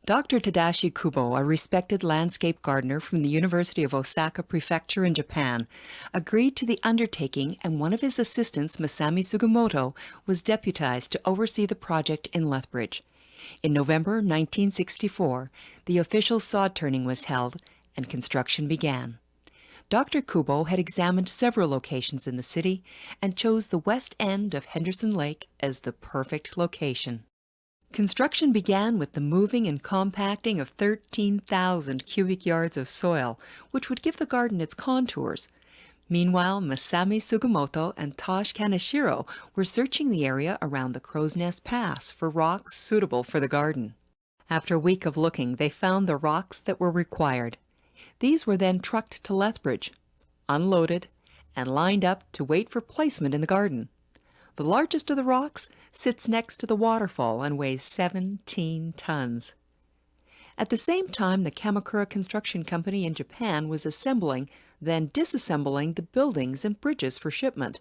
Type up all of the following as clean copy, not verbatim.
Dr. Tadashi Kubo, a respected landscape gardener from the University of Osaka Prefecture in Japan, agreed to the undertaking, and one of his assistants, Masami Sugimoto, was deputized to oversee the project in Lethbridge. In November 1964, the official sod turning was held and construction began. Dr. Kubo had examined several locations in the city and chose the west end of Henderson Lake as the perfect location. Construction began with the moving and compacting of 13,000 cubic yards of soil, which would give the garden its contours. Meanwhile, Masami Sugimoto and Tosh Kaneshiro were searching the area around the Crow's Nest Pass for rocks suitable for the garden. After a week of looking, they found the rocks that were required. These were then trucked to Lethbridge, unloaded, and lined up to wait for placement in the garden. The largest of the rocks sits next to the waterfall and weighs 17 tons. At the same time, the Kamakura Construction Company in Japan was assembling, then disassembling the buildings and bridges for shipment.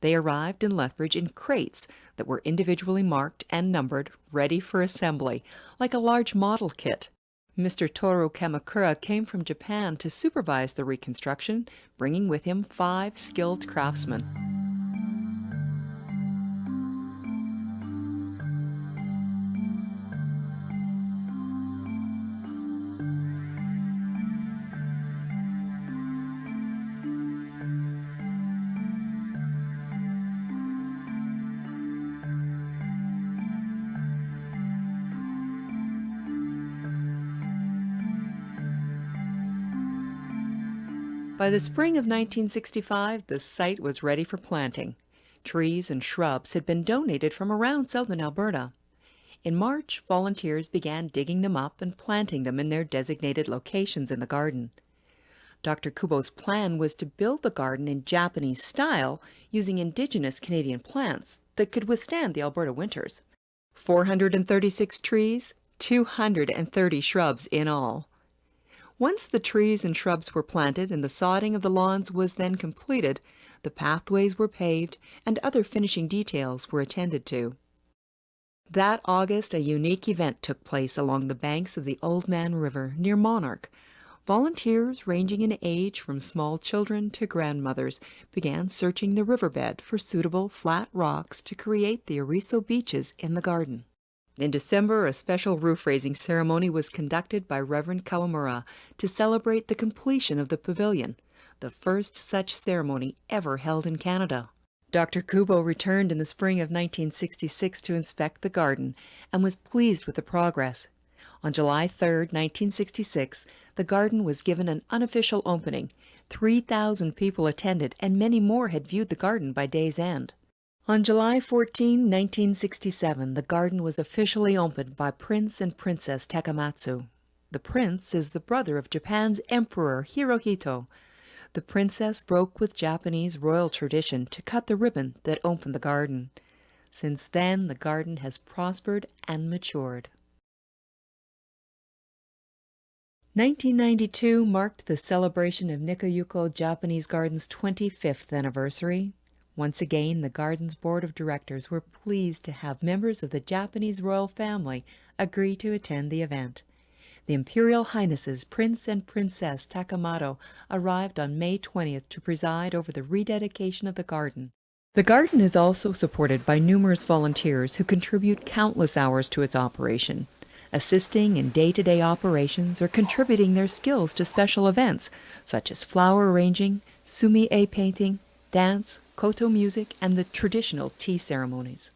They arrived in Lethbridge in crates that were individually marked and numbered, ready for assembly, like a large model kit. Mr. Toru Kamakura came from Japan to supervise the reconstruction, bringing with him 5 skilled craftsmen. By the spring of 1965, the site was ready for planting. Trees and shrubs had been donated from around southern Alberta. In March, volunteers began digging them up and planting them in their designated locations in the garden. Dr. Kubo's plan was to build the garden in Japanese style using indigenous Canadian plants that could withstand the Alberta winters. 436 trees, 230 shrubs in all. Once the trees and shrubs were planted and the sodding of the lawns was then completed, the pathways were paved and other finishing details were attended to. That August, a unique event took place along the banks of the Old Man River near Monarch. Volunteers ranging in age from small children to grandmothers began searching the riverbed for suitable flat rocks to create the Oriso beaches in the garden. In December, a special roof-raising ceremony was conducted by Reverend Kawamura to celebrate the completion of the pavilion, the first such ceremony ever held in Canada. Dr. Kubo returned in the spring of 1966 to inspect the garden and was pleased with the progress. On July 3, 1966, the garden was given an unofficial opening. 3,000 people attended and many more had viewed the garden by day's end. On July 14, 1967, the garden was officially opened by Prince and Princess Takamatsu. The prince is the brother of Japan's Emperor Hirohito. The princess broke with Japanese royal tradition to cut the ribbon that opened the garden. Since then, the garden has prospered and matured. 1992 marked the celebration of Nikka Yuko Japanese Garden's 25th anniversary. Once again, the garden's board of directors were pleased to have members of the Japanese royal family agree to attend the event. The Imperial Highnesses Prince and Princess Takamoto arrived on May 20th to preside over the rededication of the garden. The garden is also supported by numerous volunteers who contribute countless hours to its operation, assisting in day-to-day operations or contributing their skills to special events such as flower arranging, sumi-e painting, dance, koto music, and the traditional tea ceremonies.